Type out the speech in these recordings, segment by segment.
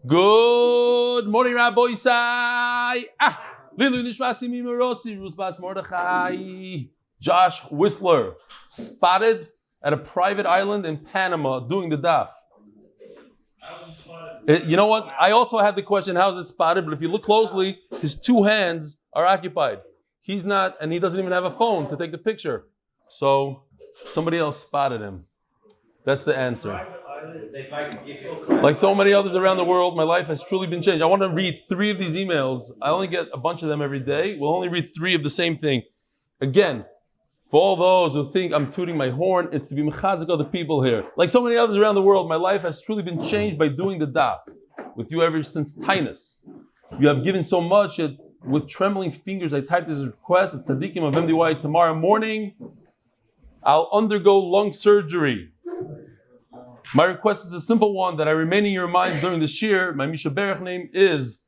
Good morning, Rabbi Isai. Leilu Nishmas Imimarosi, Rusbas Mordechai. Josh Whistler, spotted at a private island in Panama doing the daf. You know what? I also had the question, how is it spotted? But if you look closely, his two hands are occupied. He's not, and he doesn't even have a phone to take the picture. So somebody else spotted him. That's the answer. Like so many others around the world, my life has truly been changed. I want to read 3 of these emails. I only get a bunch of them every day. We'll only read 3 of the same thing. Again, for all those who think I'm tooting my horn, it's to be mechazik other people here. Like so many others around the world, my life has truly been changed by doing the daf. With you ever since Tainus. You have given so much that with trembling fingers I typed this request at Tzadikim of MDY tomorrow morning. I'll undergo lung surgery. My request is a simple one, that I remain in your minds during the shir. My Mishaberach name is,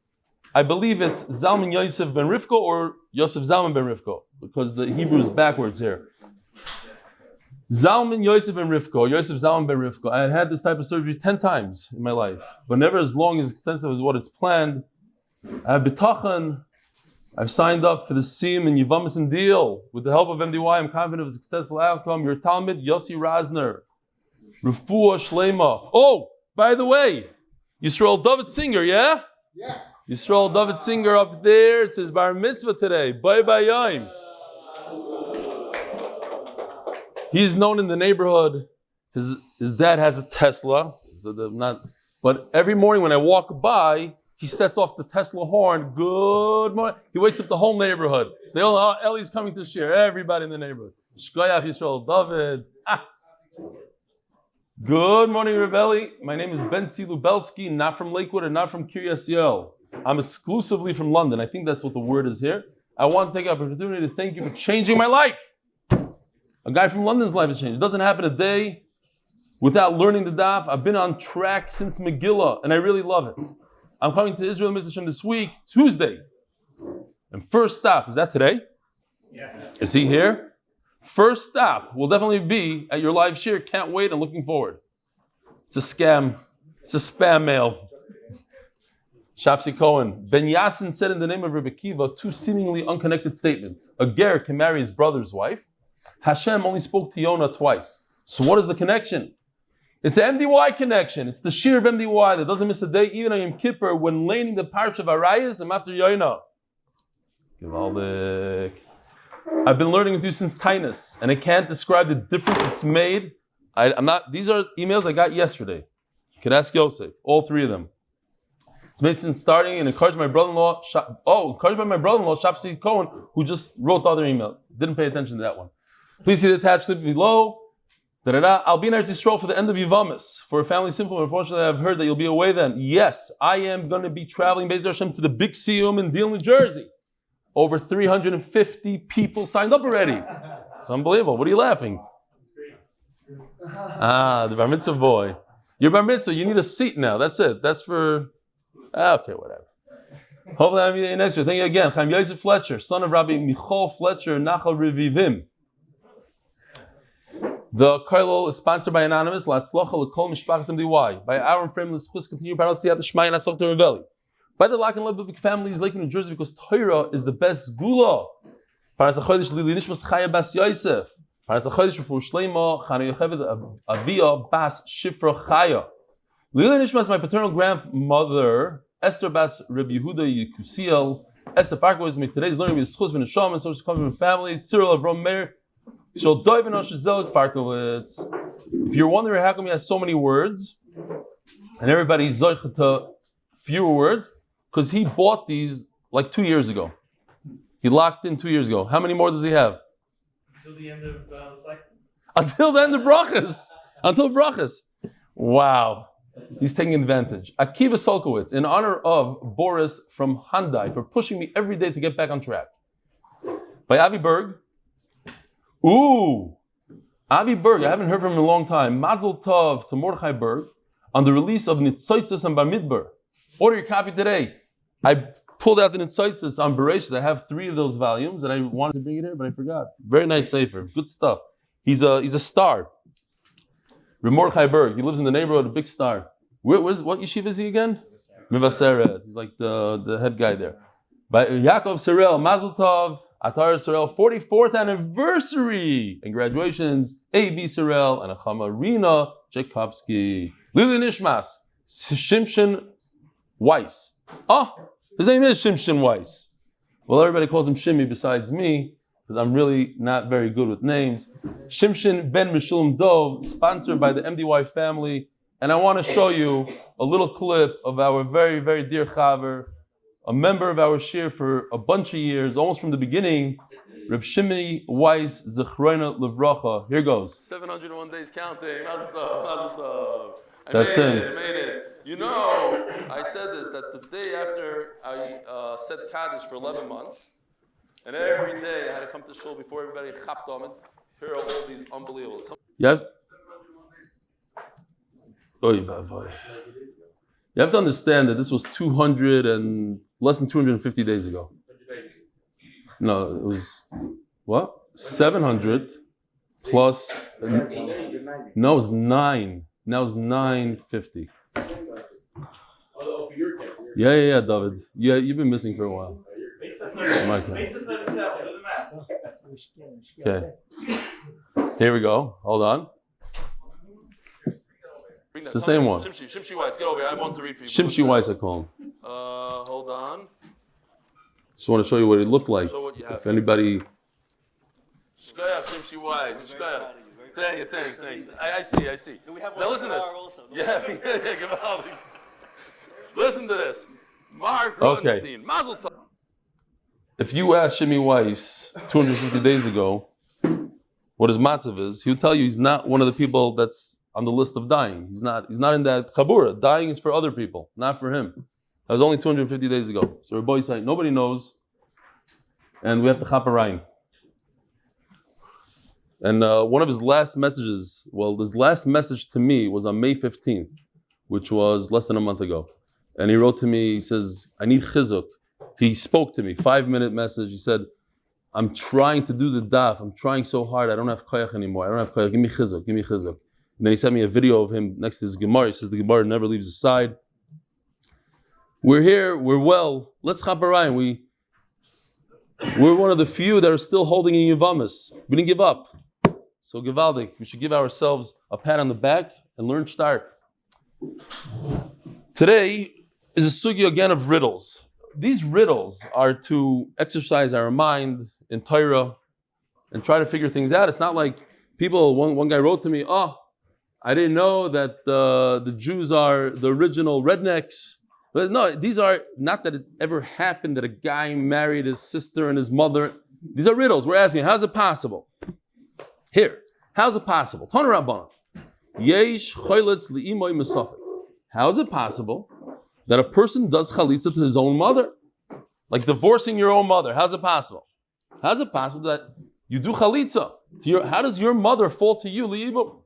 I believe it's Zalman Yosef ben Rivko or Yosef Zalman ben Rivko, because the Hebrew is backwards here. Zalman Yosef ben Rivko, Yosef Zalman ben Rivko. I had this type of surgery 10 times in my life, but never as long as extensive as what it's planned. I have bitachon. I've signed up for the Sim and Yevamos and deal. With the help of MDY, I'm confident of a successful outcome. Your Talmud, Yossi Razner. Refuah Shilayma. Oh, by the way, Yisrael David Singer, yeah? Yes. Yisrael David Singer up there. It's his bar mitzvah today. Bye bye yom. He's known in the neighborhood. His dad has a Tesla. But every morning when I walk by, he sets off the Tesla horn. Good morning. He wakes up the whole neighborhood. So they all know, Eli's coming to share. Everybody in the neighborhood. Shkoyach Yisrael David. Good morning, Rebelli. My name is Benzi Lubelski, not from Lakewood and not from Kiryas Yel. I'm exclusively from London. I think that's what the word is here. I want to take the opportunity to thank you for changing my life. A guy from London's life has changed. It doesn't happen a day without learning the daf. I've been on track since Megillah, and I really love it. I'm coming to Israel this week, Tuesday. And first stop, is that today? Yes. Is he here? First stop will definitely be at your live share. Can't wait and looking forward. It's a scam. It's a spam mail. Shapsi Cohen. Ben Yasin said in the name of Rebbe Kiva 2 seemingly unconnected statements. A ger can marry his brother's wife. Hashem only spoke to Yonah twice. So what is the connection? It's an MDY connection. It's the shir of MDY that doesn't miss a day, even on Yom Kippur, when laning the parsha of Arayas and after Yonah. Givaldik. I've been learning with you since Tainus, and I can't describe the difference it's made. These are emails I got yesterday. You can ask Yosef, all 3 of them. It's made since starting and encouraged my brother-in-law, encouraged by my brother-in-law, Shapsi Cohen, who just wrote the other email. Didn't pay attention to that one. Please see the attached clip below. I'll be in Eretz Yisrael for the end of Yevamos. For a family simple, unfortunately, I've heard that you'll be away then. Yes, I am going to be traveling, Be'ez Hashem, to the big Siyum in Deal, New Jersey. Over 350 people signed up already. It's unbelievable. What are you laughing? The bar mitzvah boy. Your bar mitzvah, you need a seat now. That's it. That's for... Okay, whatever. Hopefully I'll be next year. Thank you again. Chaim Yosef Fletcher, son of Rabbi Michal Fletcher, Nachal Revivim. The Koilol is sponsored by Anonymous, hatzlacha l'kol mishpachas MDY. By Ahron Fraiman, Lzchus, continue parnasah, siyadta, dishmaya, and hatzlacha. By the Lock and Lebovic family is Lakewood NJ because Torah is the best segulah. Parnasah chodesh Eli Nishmas chaya bas Yosef. Parnasah chodesh Refuah Shilayma chana Yוכbed Aviya bas Shifra chaya. Leilu Nishmas, my paternal grandmother, Esther bas Reb Yehudah Yekusiel. Esther Farko was me today's learning with Lzchus ben Shimson, so she's coming from family. Cyril Avram Meir. Shall dive in Oshizelek Farkovitz. If you're wondering how come he has so many words, and everybody's zoich to fewer words, because he bought these like 2 years ago. He locked in 2 years ago. How many more does he have? Until the end of the cycle. Until the end of brachas. Until brachas. Wow. He's taking advantage. Akiva Solkowitz, in honor of Boris from Hyundai, for pushing me every day to get back on track. By Avi Burg. Ooh. Avi Burg, I haven't heard from him in a long time. Mazel Tov to Mordechai Berg on the release of Nitzoitzos and Bar Midbar. Order your copy today. I pulled out the Nitzoitzos on Bereshis. I have 3 of those volumes, and I wanted to bring it here, but I forgot. Very nice sefer. Good stuff. He's a star. Mordechai Berg. He lives in the neighborhood, a big star. What yeshiva is he again? Mivaseret. He's like the head guy there. By Yaakov Sorel, Mazel Tov, Atar Sorel, 44th anniversary, and graduations, A.B. Sorel, and Achama Rina Tchaikovsky. Leilu Nishmas, Shimshon Weiss. His name is Shimshon Weiss. Well, everybody calls him Shimmy besides me, because I'm really not very good with names. Shimshon ben Meshulam Dov, sponsored by the MDY Family. And I want to show you a little clip of our very, very dear Chaver, a member of our shir for a bunch of years, almost from the beginning, Reb Shimmy Weiss, Zechroina Levracha. Here goes. 701 days counting. Mazel tov, mazel tov. I made it. You know, I said this, that the day after I said Kaddish for 11 months, and every day I had to come to shul before everybody chapped on it. Here are all these unbelievable. You have to understand that this was 200 and less than 250 days ago. No, it was, what? 700 plus, no, it was 9. Now it's 950. Yeah, David. Yeah, you've been missing for a while. Okay. Here we go. Hold on. It's the same one. Shimshi Weiss, get over here. I want to read for you. Shimshi Weiss, I call him. Hold on. Just want to show you what he looked like. If anybody. Shimshi Weiss. Thanks. I see. Now listen to this. Yeah. Listen to this. Mark Rosenstein. Mazel tov. If you ask Shimmy Weiss 250 days ago what his matzav is, he'll tell you he's not one of the people that's on the list of dying. He's not in that chabura. Dying is for other people, not for him. That was only 250 days ago. So Rabbi said, nobody knows, and we have to chaparayim. And one of his last messages, his last message to me was on May 15th, which was less than a month ago. And he wrote to me, he says, I need chizuk. He spoke to me, 5-minute message. He said, I'm trying to do the daf. I'm trying so hard. I don't have koyach anymore. I don't have koyach. Give me chizuk. And then he sent me a video of him next to his Gemara. He says the Gemara never leaves his side. We're here. We're well. Let's chaparayim. We're one of the few that are still holding in Yevamos. We didn't give up. So Givaldik, we should give ourselves a pat on the back and learn start. Today is a sugya again of riddles. These riddles are to exercise our mind in Torah and try to figure things out. It's not like people, one guy wrote to me, I didn't know that the Jews are the original rednecks. But no, these are not that it ever happened that a guy married his sister and his mother. These are riddles. We're asking, how's it possible? Here, how's it possible? Tana Rabbanan. Yesh choylitz li'imoy mesafik. How is it possible that a person does chalitza to his own mother? Like divorcing your own mother. How's it possible? How's it possible that you do chalitza? How does your mother fall to you, li'imo?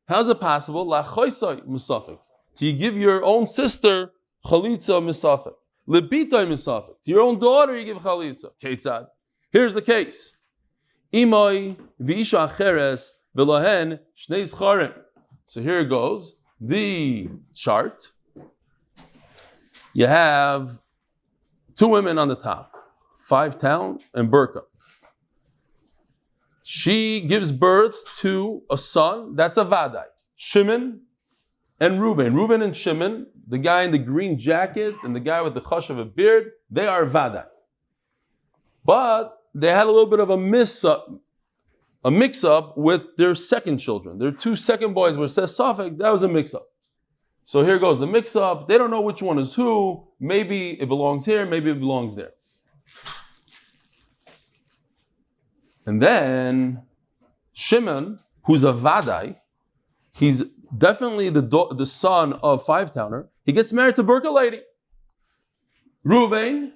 How's it possible? La'choysay mesafik. Do you give your own sister chalitza mesafik? Lebitay mesafik. To your own daughter you give chalitza. Keitzad. Here's the case. Imoy v'isha acheres v'lohen shnei zcharim. So here it goes. The chart. You have 2 women on the top, 5 town and Burka. She gives birth to a son, that's a Vadai. Shimon and Reuben. Reuben and Shimon, the guy in the green jacket and the guy with the chush of a beard, they are Vadai. But they had a little bit of a mix-up with their second children. Their 2 second boys where it says Safek, that was a mix-up. So here goes the mix-up. They don't know which one is who. Maybe it belongs here, maybe it belongs there. And then Shimon, who's a Vadai, he's definitely the son of 5-towner. He gets married to Burka lady. Reuben,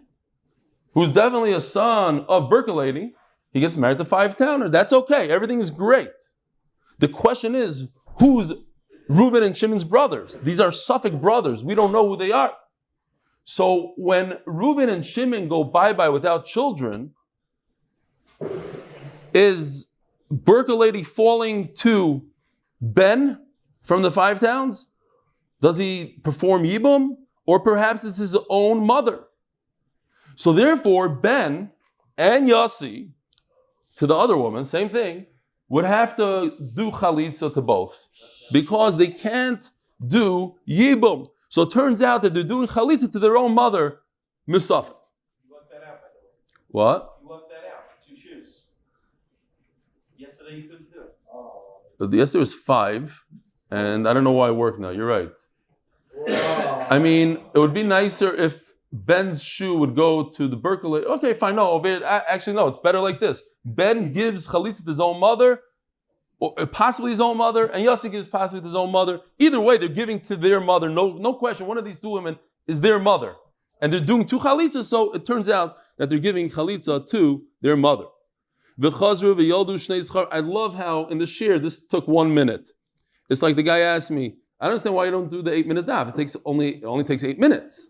who's definitely a son of Burka lady, he gets married to 5-towner. That's okay. Everything is great. The question is, who's Reuben and Shimon's brothers? These are Suffolk brothers. We don't know who they are. So when Reuben and Shimon go bye-bye without children, is Burka lady falling to Ben from the 5 towns? Does he perform yibum? Or perhaps it's his own mother. So therefore, Ben and Yossi, to the other woman, same thing, would have to do chalitza to both. Because they can't do yibum. So it turns out that they're doing chalitza to their own mother, misafek. You left that out, by the way. What? You left that out. 2 shoes. Yesterday you couldn't do it. Yesterday was 5, and I don't know why I work now. You're right. I mean, it would be nicer if Ben's shoe would go to the Berkeley. Okay, fine. No, actually, no. It's better like this. Ben gives chalitza to his own mother, or possibly his own mother, and Yossi gives possibly to his own mother. Either way, they're giving to their mother. No question. One of these 2 women is their mother, and they're doing 2 chalitzas. So it turns out that they're giving chalitza to their mother. I love how in the shir this took 1 minute. It's like the guy asked me, I don't understand why you don't do the 8-minute daf. It only takes 8 minutes.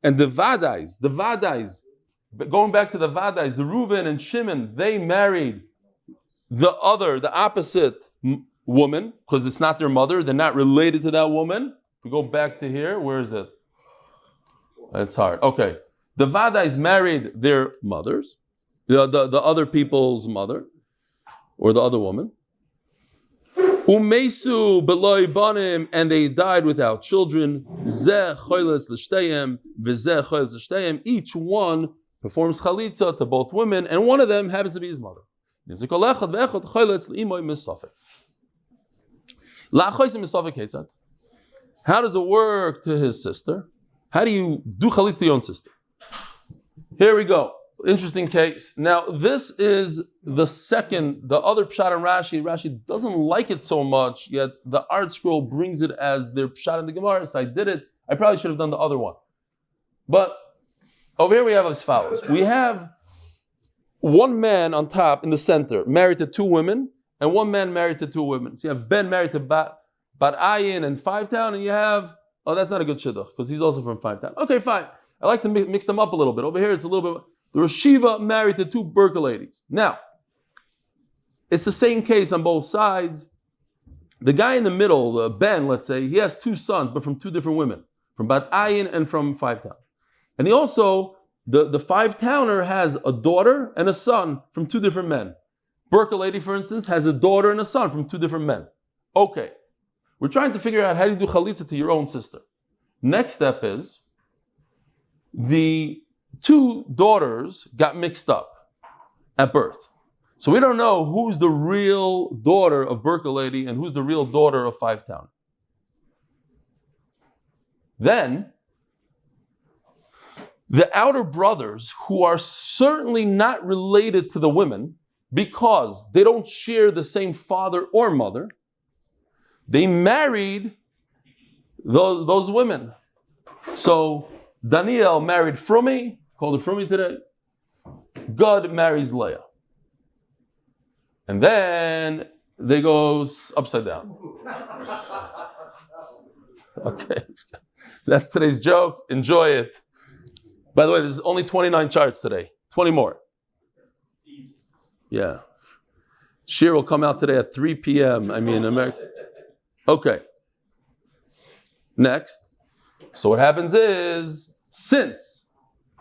And the vadais, going back to the vadais, the Reuven and Shimon, they married the opposite woman, because it's not their mother, they're not related to that woman. If we go back to here, where is it? It's hard. Okay. The vadais married their mothers, the other people's mother, or the other woman. Umesu beloy banim, and they died without children. Zeh choyles l'shteyem, v'zeh choyles l'shteyem. Each one performs chalitza to both women, and one of them happens to be his mother. How does it work to his sister? How do you do chalitza to your own sister? Here we go. Interesting case. Now, this is the other pshat in Rashi. Rashi doesn't like it so much, yet the art scroll brings it as their pshat in the Gemara, so I did it. I probably should have done the other one. But over here we have as follows. We have one man on top in the center, married to 2 women, and one man married to 2 women. So you have Ben married to Bat Ayin and 5 Town, and you have, that's not a good shidduch, because he's also from 5 Town. Okay, fine. I like to mix them up a little bit. Over here, it's a little bit. The Rosh Shiva married to 2 Berkeley ladies. Now, it's the same case on both sides. The guy in the middle, Ben, let's say, he has 2 sons, but from 2 different women, from Bat Ayin and from 5 Town. And he also, the 5 Towner has a daughter and a son from 2 different men. Berkeley lady, for instance, has a daughter and a son from 2 different men. Okay, we're trying to figure out how do you do chalitza to your own sister. Next step is, the 2 daughters got mixed up at birth. So we don't know who's the real daughter of Berkeley lady and who's the real daughter of 5 Town. Then, the outer brothers, who are certainly not related to the women because they don't share the same father or mother, they married those women. So, Daniel married Frumi, called it Frumi today. God marries Leah. And then they go upside down. Okay, that's today's joke. Enjoy it. By the way, there's only 29 charts today. 20 more. Yeah. Shir will come out today at 3 p.m. America. Okay. Next. So what happens is, since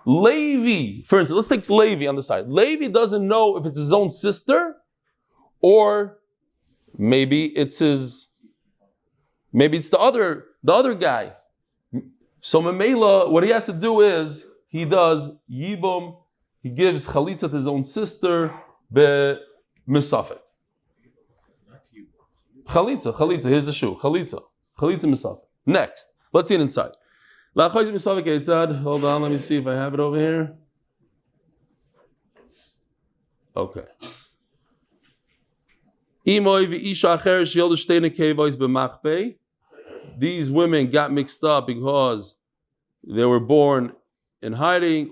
Levi, for instance, let's take Levi on the side. Levi doesn't know if it's his own sister, or maybe it's the other guy. So Memela, what he has to do is, he does yibum, he gives chalitza to his own sister, be misafek. Chalitza, here's the shoe. Chalitza misafek. Next, let's see it inside. Hold on, let me see if I have it over here. Okay. These women got mixed up because they were born in hiding.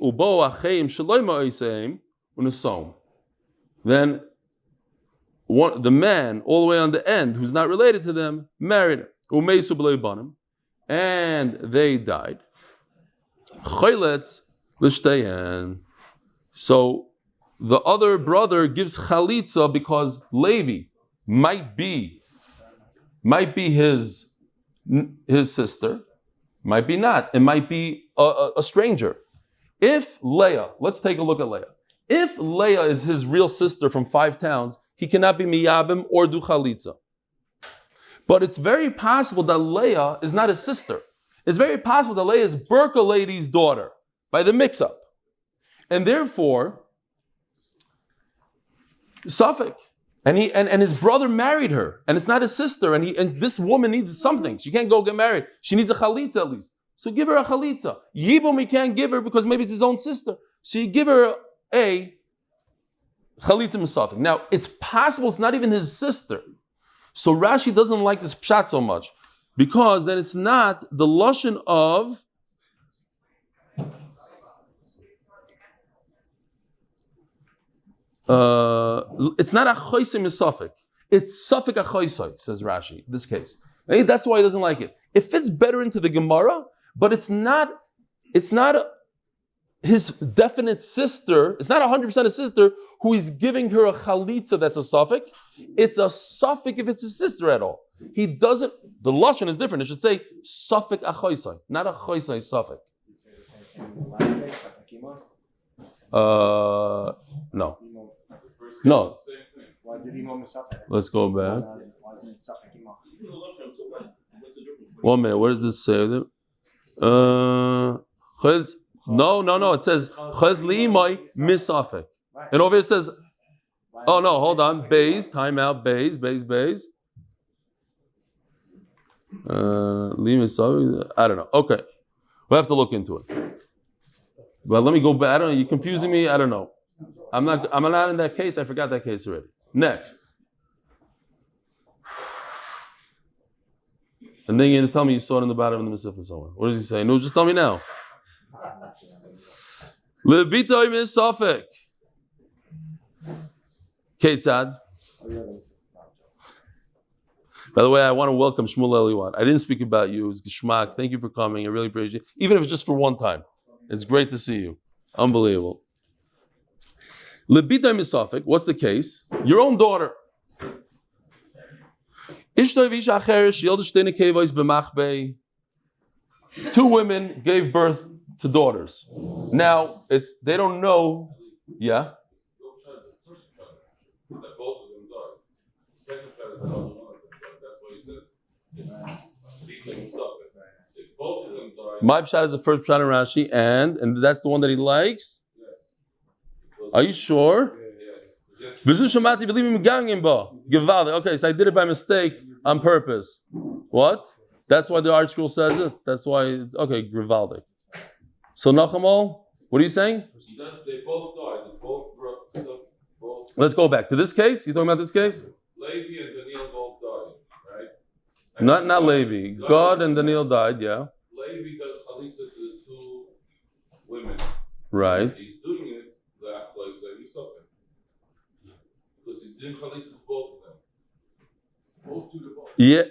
Then the man, all the way on the end, who's not related to them, married her. And they died. So the other brother gives chalitza because Levi might be his sister, might be not. It might be a stranger. If Leah, let's take a look at Leah. If Leah is his real sister from 5 towns, he cannot be miyabim or do chalitza. But it's very possible that Leah is not his sister. It's very possible that Leah is Burka lady's daughter by the mix-up. And therefore, Suffolk. And his brother married her, and it's not his sister, and this woman needs something. She can't go get married. She needs a chalitza at least. So give her a chalitza. Yibum he can't give her because maybe it's his own sister. So you give her a chalitza misafik. Now, it's possible it's not even his sister. So Rashi doesn't like this pshat so much, because then it's not the lashon of it's not a choisei misafik. It's safik a choisei, says Rashi, in this case. That's why he doesn't like it. It fits better into the Gemara, but it's not his definite sister. It's not 100% a sister who is giving her a chalitza that's a suffix. It's a suffix if it's his sister at all. He doesn't. The lashon is different. It should say suffix a choisei, not a choisei suffix. No. No. Let's go back. 1 minute. What does this say? No. It says Chez li'imai misafek. And over here it says, oh no, hold on. Beis, time out. Beis. I don't know. Okay. We'll have to look into it. But let me go back. I don't know. You're confusing me. I don't know. I'm not in that case. I forgot that case already. Next. And then you're going to tell me you saw it in the bottom of the Meshulam somewhere. What does he say? No, just tell me now. Lebitoy misafek. Ketzad. By the way, I want to welcome Shmuel Eliwat. I didn't speak about you. It was Geshmak. Thank you for coming. I really appreciate it. Even if it's just for one time. It's great to see you. Unbelievable. Lebitoy misafek. What's the case? Your own daughter. 2 women gave birth to daughters. Now, they don't know. Yeah? My pshat is the first pshat in Rashi, and that's the one that he likes? Are you sure? Okay, so I did it by mistake on purpose. What? That's why the art school says it? That's why it's okay, Grivaldic. So Nachamal, what are you saying? They both died. Let's go back to this case. You talking about this case? Levi and Daniel both died, right? Not Levi. God and Daniel died, yeah. Levi does chalitza to the 2 women. Right. He's doing it, the Achla say he's something. Because he's doing chalitza to both of them. Both to the both. Yeah.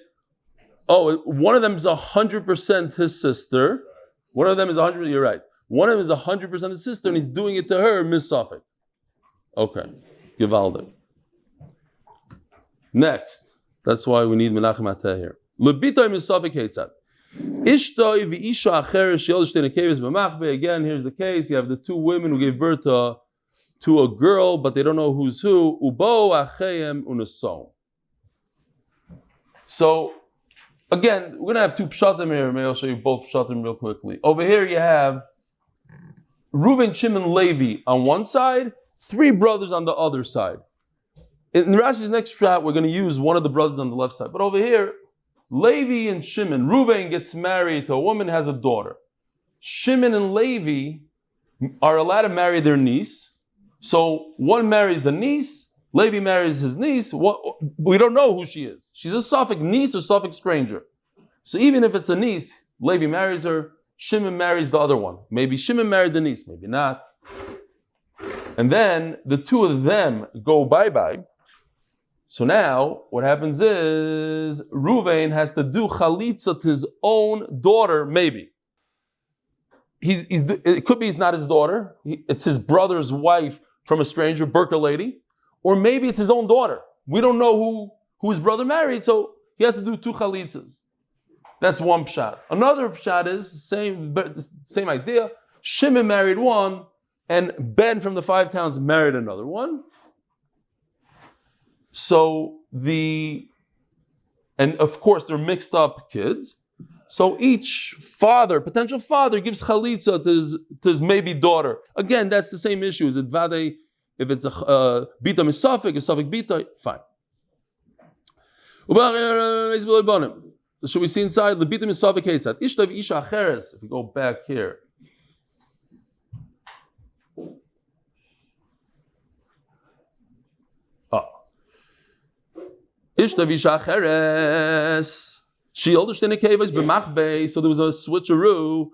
Oh, one of them is 100% his sister. One of them is 100%, you're right. One of them is 100% his sister, and he's doing it to her, misafik. Okay. Givaldic. Next. That's why we need Menachem Ateh here. Lebitoy misafik hetzad. Ishtoi v'isha acheres yolshtein akeves b'machbe. Again, here's the case. You have the 2 women who gave birth to a girl, but they don't know who's who. Ubo achayem unason. So, again, we're going to have 2 pshatim here. Maybe I'll show you both pshatim real quickly. Over here you have Reuven, Shimon, Levi on one side, 3 brothers on the other side. In Rashi's next pshat, we're going to use one of the brothers on the left side. But over here, Levi and Shimon, Reuven gets married to a woman, has a daughter. Shimon and Levi are allowed to marry their niece. So one marries the niece, Levi marries his niece. We don't know who she is. She's a Suffolk niece or Suffolk stranger. So even if it's a niece, Levi marries her, Shimon marries the other one. Maybe Shimon married the niece, maybe not. And then the 2 of them go bye-bye. So now what happens is Reuven has to do chalitza to his own daughter, maybe. It could be he's not his daughter. It's his brother's wife from a stranger, Burka lady, or maybe it's his own daughter. We don't know who his brother married, so he has to do 2 chalitzas. That's one pshat. Another pshat is same idea. Shimon married one, and Ben from the 5 towns married another one. So and of course they're mixed up kids. So each potential father, gives chalitza to his maybe daughter. Again, that's the same issue. Is it vade? If it's a bita misafik, a safik bita, fine. Should we see inside the bita misafik heitzat? Ishtav isha acheres. If we go back here. Ishtav isha acheres. She older than b'machbei, so there was a switcheroo.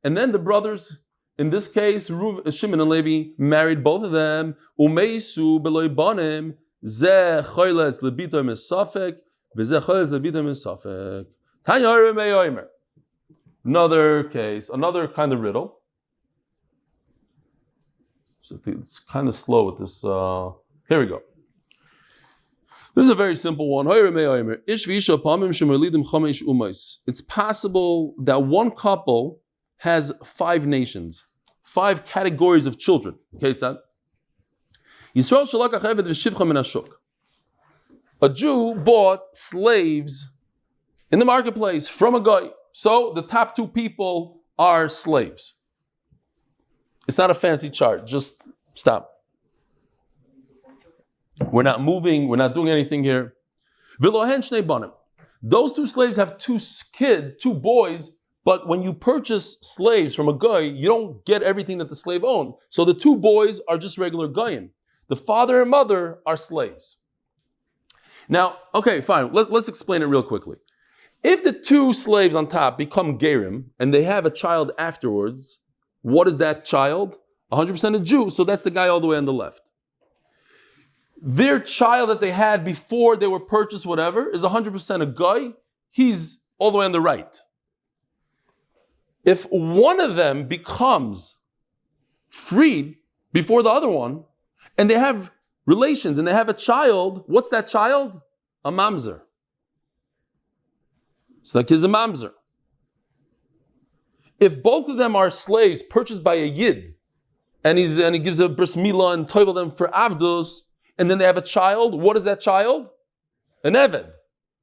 And then the brothers, in this case, Shimon and Levi, married both of them. Umeisu beloy banim ze choyletz lebito mesafek v'ze choyletz lebito mesafek. Tanya me'omer. Another case, another kind of riddle. So it's kind of slow with this. Here we go. This is a very simple one. It's possible that one couple has 5 nations, 5 categories of children. Okay, it's that. A Jew bought slaves in the marketplace from a guy. So the top 2 people are slaves. It's not a fancy chart. Just stop. We're not moving, we're not doing anything here. Those 2 slaves have 2 kids, 2 boys, but when you purchase slaves from a guy, you don't get everything that the slave owned. So the 2 boys are just regular goyim. The father and mother are slaves. Now, okay, fine, let's explain it real quickly. If the 2 slaves on top become gerim and they have a child afterwards, what is that child? 100% a Jew, so that's the guy all the way on the left. Their child that they had before they were purchased, whatever, is 100% a guy. He's all the way on the right. If one of them becomes freed before the other one, and they have relations and they have a child, what's that child? A mamzer. So that kid's a mamzer. If both of them are slaves purchased by a yid, and he gives a bris milah and toivel them for avdos, and then they have a child. What is that child? An eved.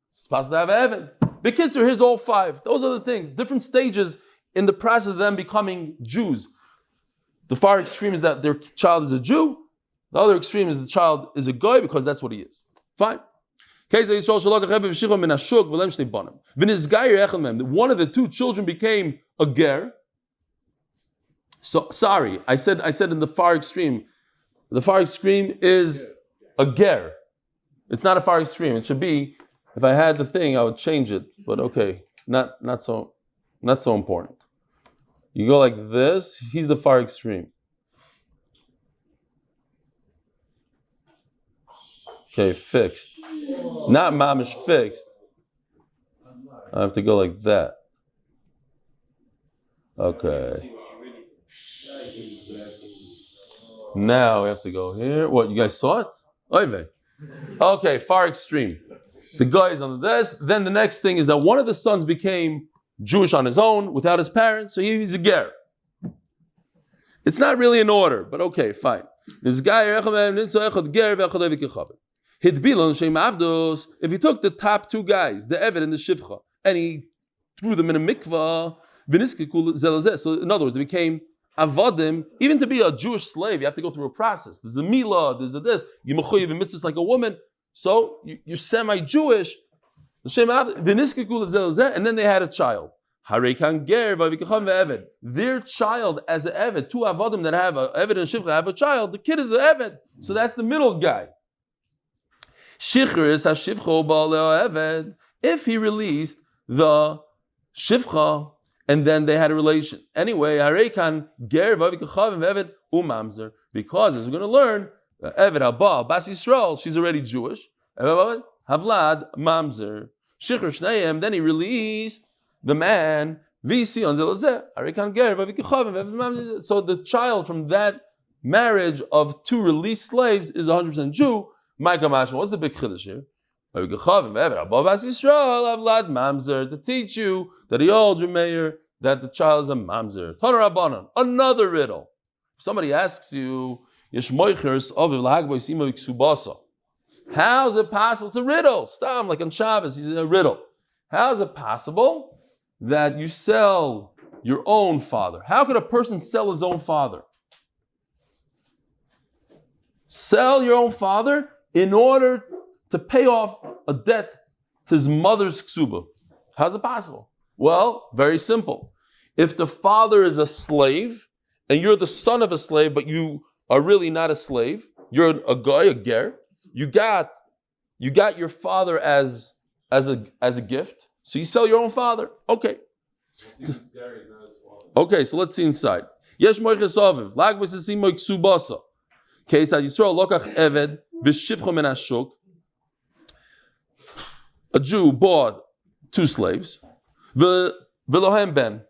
It's possible to have an eved. The kids are his all 5. Those are the things. Different stages in the process of them becoming Jews. The far extreme is that their child is a Jew. The other extreme is the child is a goy because that's what he is. Fine. One of the 2 children became a ger. So sorry, I said in the far extreme. The far extreme is a ger. It's not a far extreme. It should be, if I had the thing, I would change it. But okay, not so important. You go like this, he's the far extreme. Okay, fixed. Not mamish fixed. I have to go like that. Okay. Now we have to go here. What, you guys saw it? Oive. Okay, far extreme. The guy is on this. Then the next thing is that one of the sons became Jewish on his own, without his parents, so he's a ger. It's not really in order, but okay, fine. This guy, if he took the top 2 guys, the Eved and the Shivcha, and he threw them in a mikvah, so in other words, they became avodim. Even to be a Jewish slave, you have to go through a process. There's a milah, there's a this, you mechuyev in mitzvahs like a woman, so you're semi-Jewish, and then they had a child. Their child as an Eved, 2 avodim that have a Eved and Shivcha have a child, the kid is an Eved, so that's the middle guy. If he released the Shivcha, and then they had a relation. Anyway, because as we're going to learn, Eved Haba, Bas Yisrael, she's already Jewish. Havlad, Mamzer. Shichr Shneim, then he released the man, so the child from that marriage of two released slaves is 100% Jew. What's the big chiddush here? To teach you that he holds Meir that the child is a mamzer. Another riddle. If somebody asks you, how's it possible? It's a riddle. Stam, like on Shabbos, it's a riddle. How is it possible that you sell your own father? How could a person sell his own father? Sell your own father in order to pay off a debt to his mother's ksuba. How's it possible? Well, very simple. If the father is a slave, and you're the son of a slave, but you are really not a slave, you're a guy, a ger, you got your father as a gift, so you sell your own father. Okay. Okay, so let's see inside. Yesh moiches aviv, lagbis esim moik subasa. Case ad Yisrael lokach eved v'shivcha min hashuk. A Jew bought two slaves, v'lohem ben,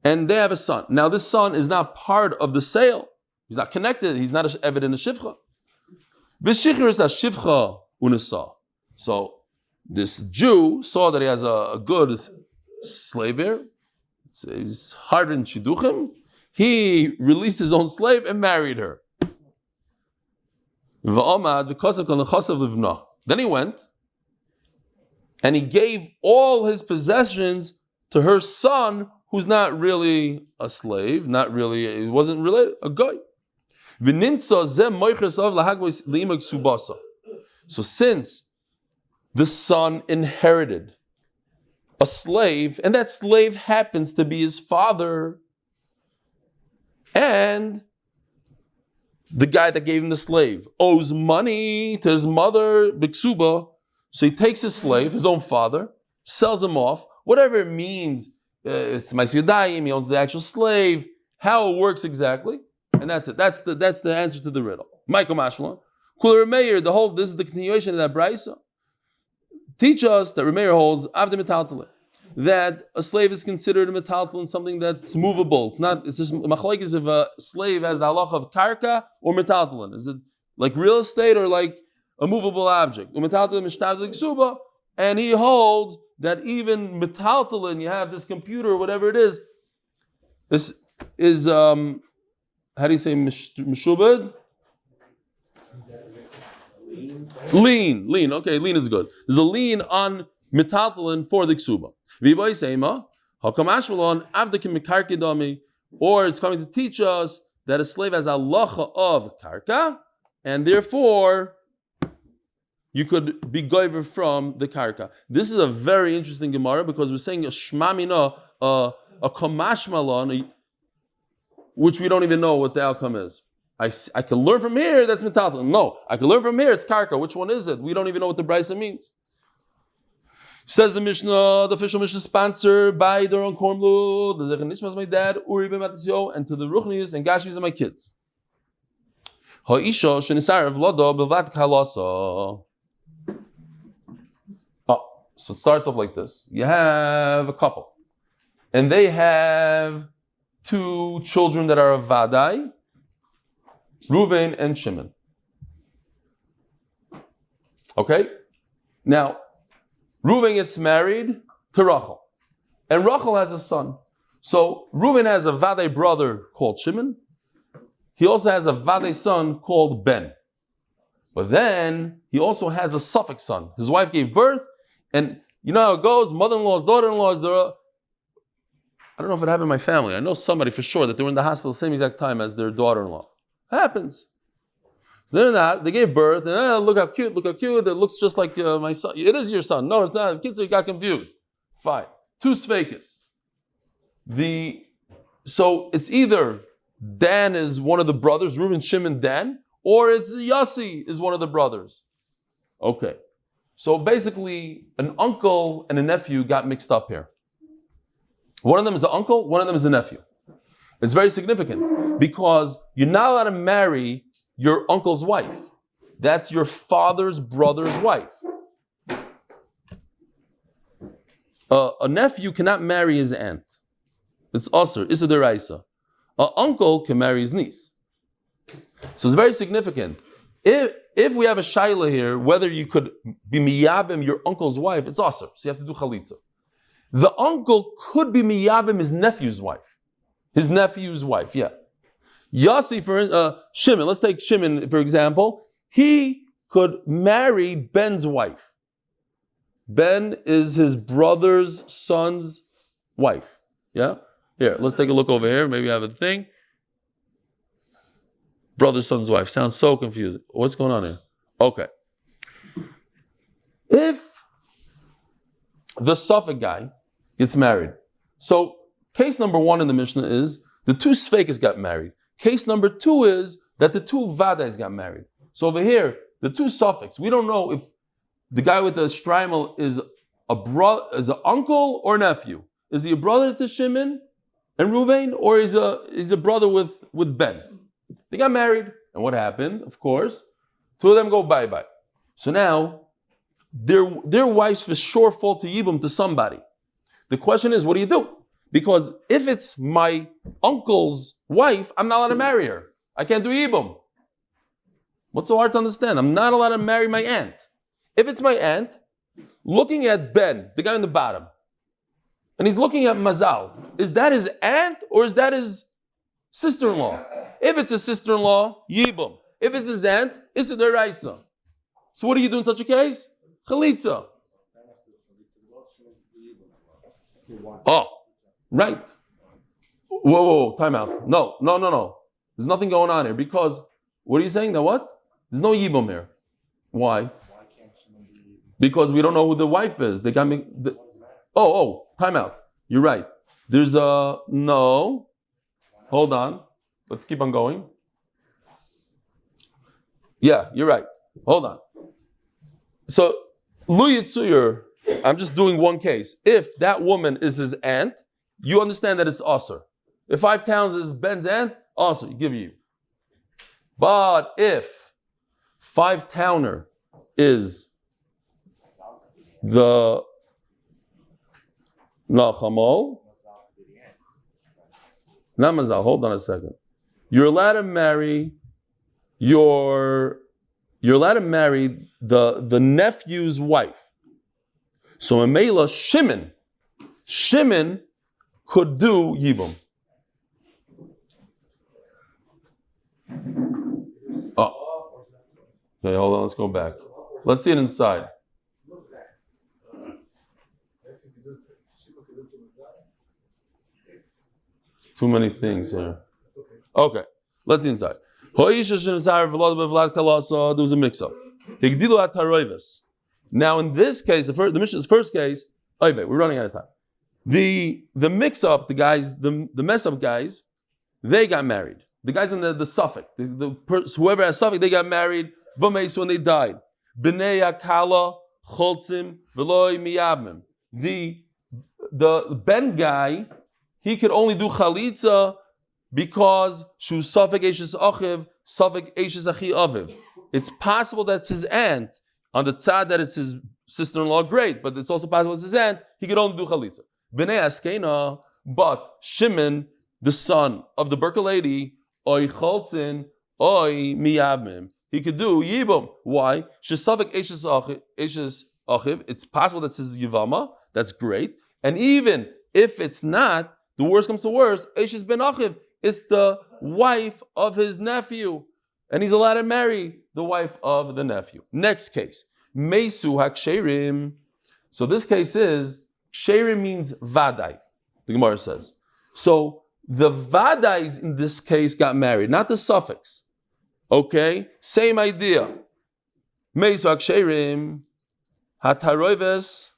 and they have a son. Now this son is not part of the sale. He's not connected. He's not an eved in a shivcha. V'shichir is a shivcha unasa. So this Jew saw that he has a good slave here. He's hard in shiduchim. He released his own slave and married her. Then he went and he gave all his possessions to her son, who's not really a slave, he wasn't related, a guy. So since the son inherited a slave, and that slave happens to be his father, and the guy that gave him the slave owes money to his mother, Biksuba, so he takes his slave, his own father, sells him off, whatever it means, it's my siyadta, he owns the actual slave, how it works exactly, and that's it. That's the answer to the riddle. Michael Mashma, Kuler Meir, this is the continuation of that brisa. Teach us that Remeir holds avde metaltalin, that a slave is considered a metaltalin, something that's movable. It's just machlokes if a slave has the halacha of karka or metaltalin. Is it like real estate or like a movable object? And he holds that even metaltalin, you have this computer or whatever it is, this is how do you say meshubed? Lean. Okay, lean is good. There's a lien on metaltalin for the ksuba. Or it's coming to teach us that a slave has a hatzlacha of karka, and therefore you could be goiver from the karka. This is a very interesting Gemara because we're saying a shmamina, a kamashmalon, which we don't even know what the outcome is. I can learn from here that's metaltalin. No, I can learn from here it's karka. Which one is it? We don't even know what the brisa means. Says the Mishnah, the official Mishnah sponsored by their own Kormlu, the Nishmas is my dad, Uri b'matasyo, and to the Ruchnis and Gashmis are my kids. Ha'isha shenisar v'lodo b'vat kalasa. So it starts off like this. You have a couple, and they have two children that are of Vadai, Reuven and Shimon. Okay? Now, Reuven gets married to Rachel. And Rachel has a son. So Reuven has a Vadai brother called Shimon. He also has a Vadai son called Ben. But then he also has a suffix son. His wife gave birth, and you know how it goes, mother-in-laws, daughter-in-laws, I don't know if it happened in my family. I know somebody for sure that they were in the hospital the same exact time as their daughter-in-law. Happens. So they're not. They gave birth, and look how cute. It looks just like my son. It is your son. No, it's not. The kids got confused. Fine. Two sfeikis. So it's either Dan is one of the brothers, Reuven, Shimon, Dan, or it's Yossi is one of the brothers. Okay. So basically, an uncle and a nephew got mixed up here. One of them is an uncle, one of them is a nephew. It's very significant because you're not allowed to marry your uncle's wife. That's your father's brother's wife. A nephew cannot marry his aunt. It's usher, issa deraisa. An uncle can marry his niece. So it's very significant. If we have a shayla here, whether you could be miyabim your uncle's wife, it's awesome. So you have to do chalitza. The uncle could be miyabim his nephew's wife. His nephew's wife, yeah. Yossi, for Shimon, let's take Shimon for example. He could marry Ben's wife. Ben is his brother's son's wife. Yeah? Here, let's take a look over here. Maybe I have a thing. Brother's son's wife. Sounds so confusing. What's going on here? Okay. If the Suffolk guy gets married. So, case number 1 in the Mishnah is the 2 Sfeikis got married. Case number 2 is that the 2 Vadais got married. So over here, the 2 Suffolks, we don't know if the guy with the Streimel is an uncle or nephew. Is he a brother to Shimon and Ruvain, or is a brother with Ben? They got married, and what happened? Of course, 2 of them go bye-bye. So now, their wives for sure fall to Yibum to somebody. The question is, what do you do? Because if it's my uncle's wife, I'm not allowed to marry her. I can't do Yibum. What's so hard to understand? I'm not allowed to marry my aunt. If it's my aunt, looking at Ben, the guy on the bottom, and he's looking at Mazal, is that his aunt or is that his sister-in-law? If it's his sister-in-law, Yibum. If it's his aunt, it's a deraisa. So what do you do in such a case? Chalitza. Oh, right. Whoa, time out. No. There's nothing going on here because, what are you saying? That what? There's no Yibum here. Why? Because we don't know who the wife is. They got me. Time out. You're right. There's a no. Hold on. Let's keep on going. Yeah, you're right. Hold on. So, Lu Yitzuyur, I'm just doing one case. If that woman is his aunt, you understand that it's Aser. If 5 towns is Ben's aunt, Aser, give you. But if 5 towner is the Nachamol, Namazal, hold on a second. You're allowed to marry the nephew's wife. So Mamela Shimon could do Yibum. Oh. Okay, hold on, let's go back. Let's see it inside. Too many things here. Okay, let's see inside. There was a mix-up. Now in this case, the Mishnah's first case, we're running out of time. The mix-up, the guys, the mess-up guys, they got married. The guys in the Suffolk, whoever has Suffolk, they got married. V'meis when they died. B'nei akala choltzim v'loi miyabim. The Ben guy, he could only do chalitza because shu Suffolk eishes achiv, Suffolk eishes achi aviv. It's possible that's his aunt. On the tzad that it's his sister-in-law, great, but it's also possible it's his aunt. He could only do chalitza. B'nei askena, but Shimon, the son of the Berkel lady, oy choltzin, oy miyabim. He could do yibum. Why? Shesavik eishes achiv. It's possible that's his yivama. That's great. And even if it's not, the worst comes to worst. Eishes ben achiv. It's the wife of his nephew, and he's allowed to marry the wife of the nephew. Next case, Mesu haksherim. So this case is ksherim means vadai. The Gemara says. So the vadais in this case got married, not the suffix. Okay, same idea. Mesu haksherim hataroives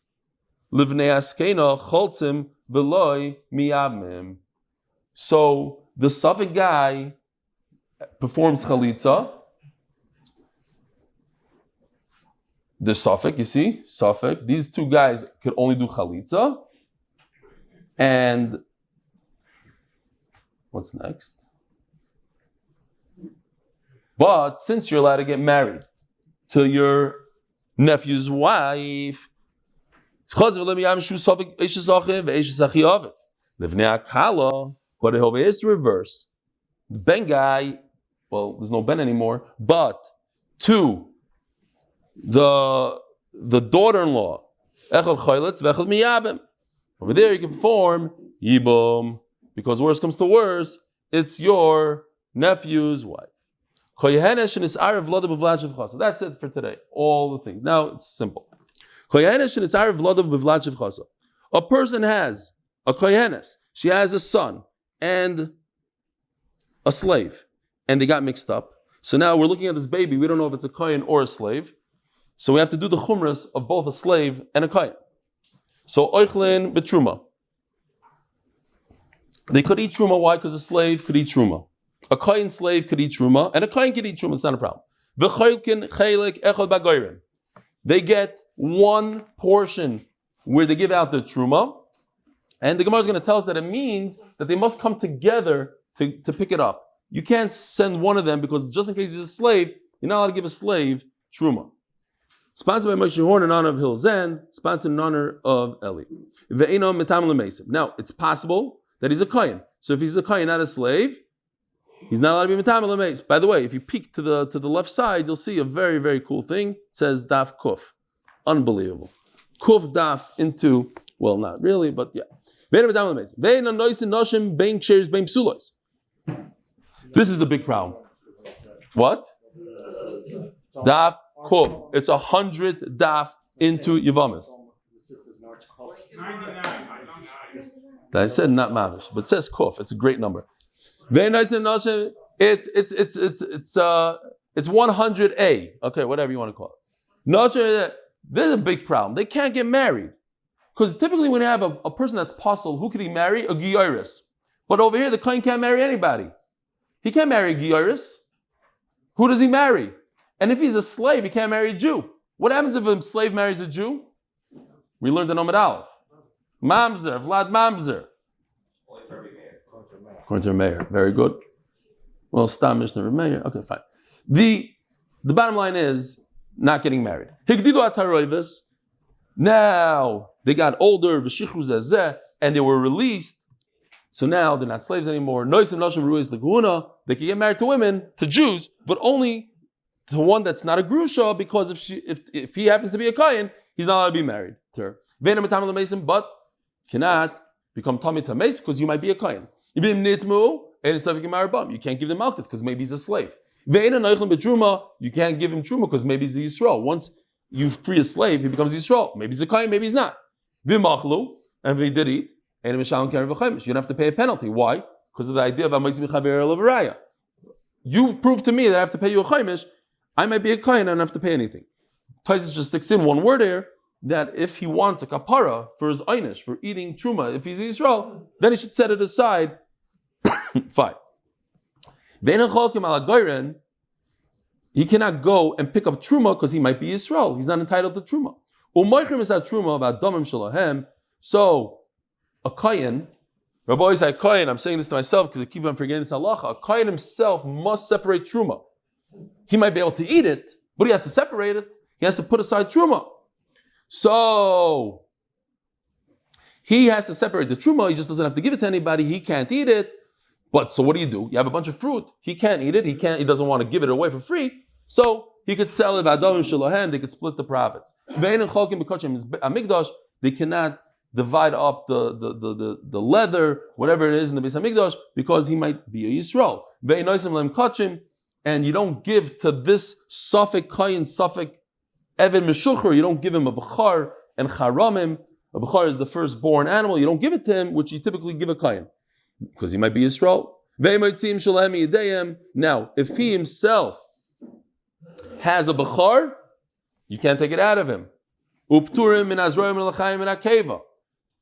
livnei askena choltzim v'loi miyabim. So the Suffolk guy performs chalitza. The Suffolk, you see, Suffolk. These 2 guys could only do chalitza. And what's next? But since you're allowed to get married to your nephew's wife, but over here it's reverse. The Ben guy well, there's no ben anymore, but to the daughter-in-law, echad chaylitz v'echad miyabim. Over there you can perform yibum, because worse comes to worse, it's your nephew's wife. So that's it for today. All the things. Now it's simple. A person has a kohenes. She has a son and a slave, and they got mixed up. So now we're looking at this baby. We don't know if it's a kohen or a slave. So we have to do the chumras of both a slave and a kohen. So oichlin betruma. They could eat truma. Why? Because a slave could eat truma. A kohen slave could eat truma, and a kohen could eat truma. It's not a problem. They get one portion where they give out the truma, and the Gemara is going to tell us that it means that they must come together to pick it up. You can't send one of them because just in case he's a slave, you're not allowed to give a slave truma. Sponsored by Moshe Horn in honor of Hilzen, sponsored in honor of Eli. Now, it's possible that he's a kohen. So if he's a kohen, not a slave, he's not allowed to be metamel l'meis. By the way, if you peek to the left side, you'll see a very, very cool thing. It says daf kuf. Unbelievable. Kuf daf into, well, not really, but yeah. This is a big problem. What? Daf kuf. It's 100 daf into Yevamos. I said not mavish, but it says kuf. It's a great number. It's 100A. Okay, whatever you want to call it. There's a big problem. They can't get married. Because typically when you have a person that's puzzled, who could he marry? A giyaris. But over here, the kohen can't marry anybody. He can't marry a giyaris. Who does he marry? And if he's a slave, he can't marry a Jew. What happens if a slave marries a Jew? We learned in Amud Aleph. Mamzer, Vlad Mamzer. According to Meir. Very good. Well, Stam Mishnah Meir. Okay, fine. The bottom line is not getting married. Now they got older, and they were released. So now they're not slaves anymore. They can get married to women, to Jews, but only to one that's not a grusha, because if he happens to be a kohen, he's not allowed to be married to her. But cannot become Tamid Tameis because you might be a kohen. You can't give them malchus because maybe he's a slave. You can't give him truma because maybe he's a Yisrael. Once you free a slave, he becomes Yisrael. Maybe he's a kohen, maybe he's not. And if he did eat, you don't have to pay a penalty. Why? Because of the idea of you prove to me that I have to pay you a chaimish. I might be a kohen, I don't have to pay anything. Taisus just sticks in one word here, that if he wants a kapara for his einish, for eating truma, if he's Yisrael, then he should set it aside. Fine. He cannot go and pick up truma because he might be Yisrael. He's not entitled to truma. So, a kohen, Rabbi always said kohen, I'm saying this to myself because I keep on forgetting this hatzlacha. A kohen himself must separate truma. He might be able to eat it, but he has to separate it. He has to put aside truma. So, he has to separate the truma. He just doesn't have to give it to anybody. He can't eat it. But so what do? You have a bunch of fruit. He can't eat it. He doesn't want to give it away for free. So he could sell it. They could split the profits. They cannot divide up the leather, whatever it is in the Beis Hamikdash, because he might be a Yisrael. And you don't give to this Safek Kayin, Safek Eved Meshucher, you don't give him a Bechar and Charamim. A Bechar is the firstborn animal. You don't give it to him, which you typically give a Kayin, because he might be Yisrael. Now, if he himself has a Bechar, you can't take it out of him.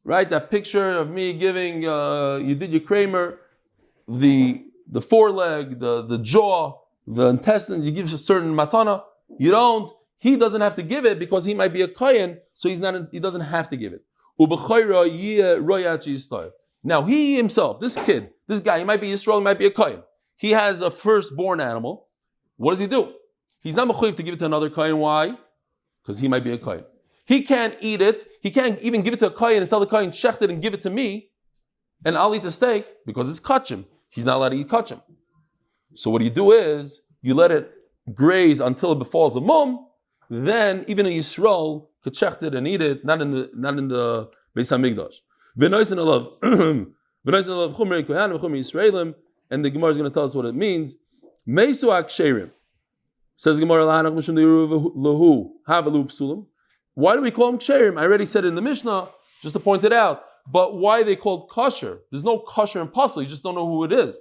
Right? That picture of me giving you did your Kramer, the foreleg, the jaw, the intestines, you give a certain matana. You don't. He doesn't have to give it because he might be a kohen, so he doesn't have to give it. Now he himself, this kid, this guy, he might be Yisrael, he might be a kohen. He has a firstborn animal. What does he do? He's not mechuyev to give it to another kohen. Why? Because he might be a kohen. He can't eat it. He can't even give it to a kohen and tell the kohen, shecht it and give it to me, and I'll eat the steak because it's kachim. He's not allowed to eat kachim. So what you do is, you let it graze until it befalls a mum, then even a Yisrael could check it and eat it, not in the Beis HaMikdash. And the Gemara is going to tell us what it means. Meisu aksherim. Says the Gemara, why do we call them ksherim? I already said it in the Mishnah, just to point it out. But why are they called kosher? There's no kosher and puzzle, you just don't know who it is.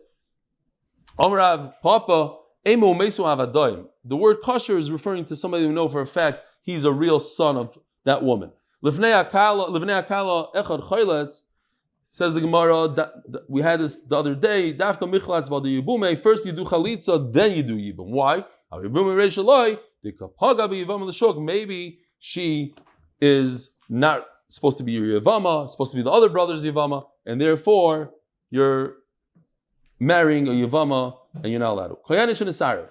Amrav Papa, Emo Meisu Avadayim. The word kosher is referring to somebody who know for a fact he's a real son of that woman. Lifnei akala echad chayletz, says the Gemara, we had this the other day, Dafka michlatz v'al yibume, first you do chalitza, then you do yibum. Why? Maybe she is not supposed to be your Yevama, it's supposed to be the other brother's Yevama, and therefore you're marrying a Yevama and you're not allowed to.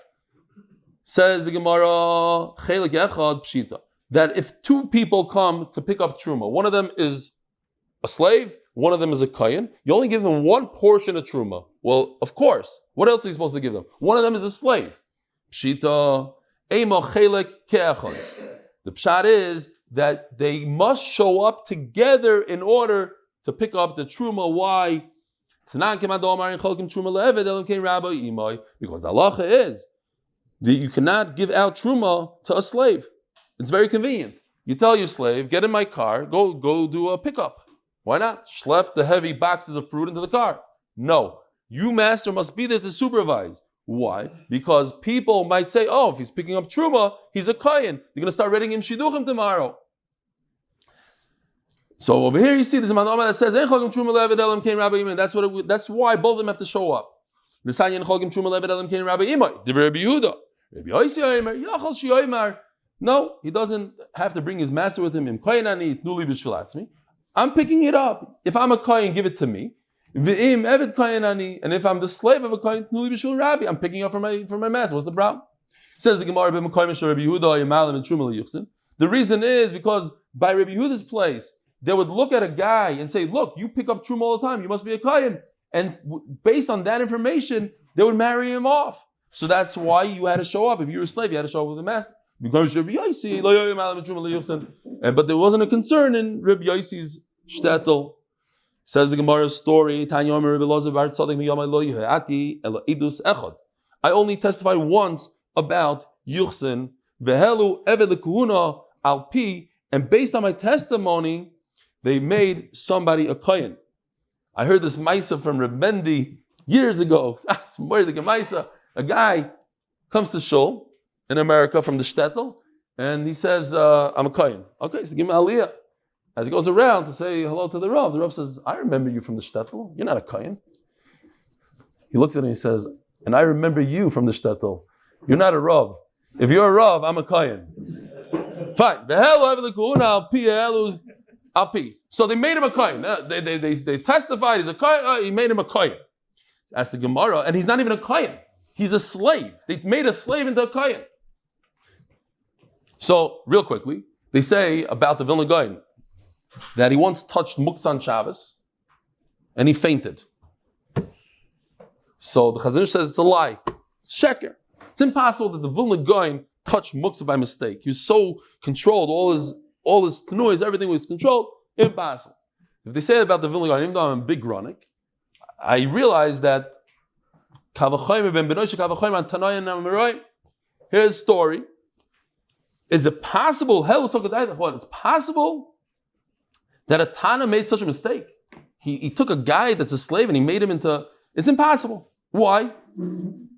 Says the Gemara, that if two people come to pick up Truma, one of them is a slave, one of them is a Kayan, you only give them one portion of Truma. Well, of course, what else are you supposed to give them? One of them is a slave. Pshita, Eima Chelek Ke'echad. The pshat is that they must show up together in order to pick up the Truma. Why? Because the halacha is that you cannot give out Truma to a slave. It's very convenient. You tell your slave, get in my car, go do a pickup. Why not? Schlep the heavy boxes of fruit into the car. No. You, master, must be there to supervise. Why? Because people might say, oh, if he's picking up Truma, he's a Kayan. They're going to start reading him Shidduchim tomorrow. So over here you see this manoma that says, that's why both of them have to show up. No, he doesn't have to bring his master with him. I'm picking it up. If I'm a Kayan, give it to me. And if I'm the slave of a Kayan, I'm picking up from my master. What's the problem? Says the Gemara, the reason is because by Rabbi Yehuda's place, they would look at a guy and say, look, you pick up Truma all the time, you must be a Kayan. And based on that information, they would marry him off. So that's why you had to show up. If you were a slave, you had to show up with the master. But there wasn't a concern in Rabbi Yossi's shtetl. Says the Gemara's story, I only testified once about Yuchsin, and based on my testimony, they made somebody a kohen. I heard this maisa from Reb Mendi years ago. A guy comes to shul in America from the shtetl, and he says, I'm a kohen. Okay, so give me aliyah. As he goes around to say hello to the Rav says, I remember you from the shtetl. You're not a kohen. He looks at him and he says, and I remember you from the shtetl. You're not a Rav. If you're a Rav, I'm a kohen. Fine. So they made him a kohen. They testified he's a kohen. He made him a kohen. Asked the Gemara, and he's not even a kohen. He's a slave. They made a slave into a kohen. So real quickly, they say about the Vilna Gaon that he once touched muktzah on Shabbos and he fainted. So the Chazon says it's a lie. It's sheker. It's impossible that the Vilna Gaon touched muktzah by mistake. He was so controlled. All his tenuas, everything was controlled. Impossible. If they say that about the Vilna Gaon, even though I'm a big Gronik, I realize that here's a story. Is it possible? It's possible that a Tana made such a mistake. He took a guy that's a slave and he made him into. It's impossible. Why? The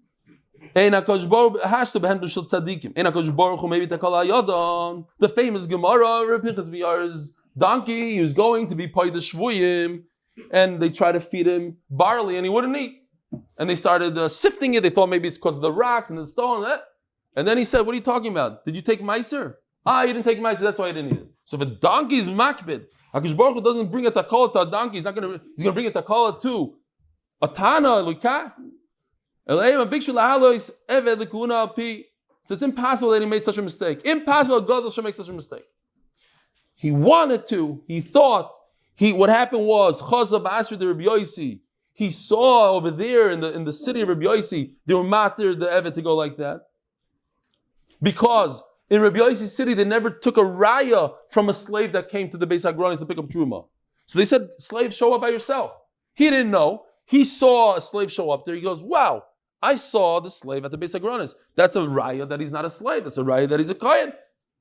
famous Gemara, Pinchas B'Yar's donkey, he was going to be paid the shvuyim, and they tried to feed him barley, and he wouldn't eat. And they started sifting it. They thought maybe it's because of the rocks and the stone. And then he said, "What are you talking about? Did you take meiser? You didn't take meiser. That's why I didn't eat it." So if a donkey is makbid, HaKadosh Baruch Hu doesn't bring a takala to a donkey. He's going to bring a takala to a tana, lukah. So it's impossible that he made such a mistake. Impossible that God should make such a mistake. He wanted to. He thought. What happened was Chazab Asher the Rabbi Yossi. he saw over there in the city of Rabbi Yossi, they were matir the Evet to go like that. Because in Rabbi Yossi's city, they never took a raya from a slave that came to the Beis Hagranis to pick up Truma. So they said, slave, show up by yourself. He didn't know. He saw a slave show up there. He goes, wow, I saw the slave at the Beis Hagranis. That's a raya that he's not a slave. That's a raya that he's a kohen.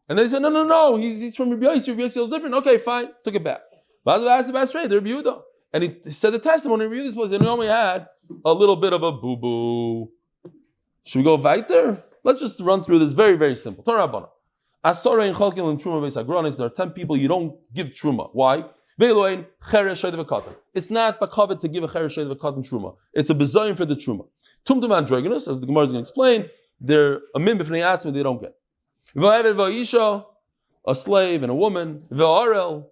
And then he said, no, he's from Rabbi Yossi. Rabbi Yossi is different. Okay, fine, took it back. But I asked about straight, they're Yehudah. And he said the testimony of Yehudah's place, and we only had a little bit of a boo-boo. Should we go weiter? Let's just run through this. Very, very simple. Torah Rabbana. Asore in Chalkin and Truma Beis Hagranis, there are 10 people you don't give Truma. Why? It's not bakavit to give a cheresh shayda v'katan Truma. It's a bezoyin for the Truma. Tumtum androgynous, as the Gemara is going to explain, they're a min b'fnei atzma, they don't get. V'ayaved v'ayisha, a slave and a woman. V'arel,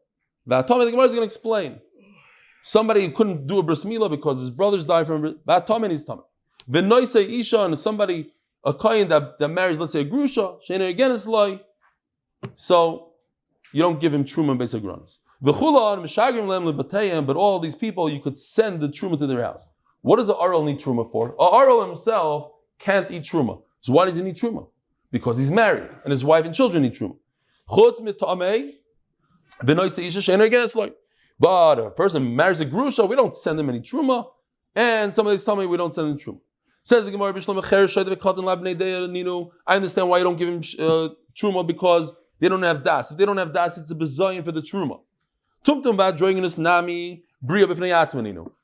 v'atomi, the Gemara is going to explain. Somebody couldn't do a bris milah because his brothers died from v'atomi and his tummy. V'noise isha, and somebody, a kohen that marries, let's say, a grusha, she'ena again is loy. So you don't give him truma Beis Hagranis. But all these people, you could send the truma to their house. What does the Arel need truma for? Arel himself can't eat truma. So why does he need truma? Because he's married and his wife and children need truma. But a person marries a grusha, we don't send him any truma, and somebody's telling me we don't send him truma. Says the Gemara, I understand why you don't give him truma, because they don't have das. If they don't have das, it's a bezoyin for the truma.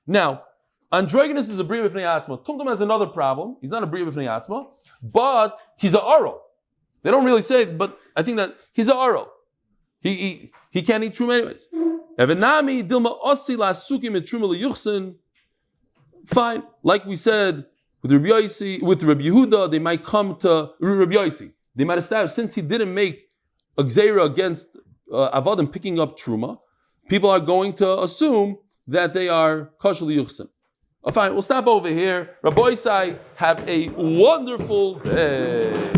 Now, androgynous is a bria b'fnei atzma. Tumtum has another problem. He's not a bria b'fnei atzma, but he's a aro. They don't really say it, but I think that he's a aro. He can't eat truma anyways. Evenami dilma osi la'asukim et truma liyuchsin. Fine, like we said with Rabbi Yossi, with Rabbi Yehudah, they might come to Rabbi Yossi. They might establish, since he didn't make a gzeira against avodim picking up truma, people are going to assume that they are kosher liyuchsin. Fine, we'll stop over here. Rabbi Isai, have a wonderful day.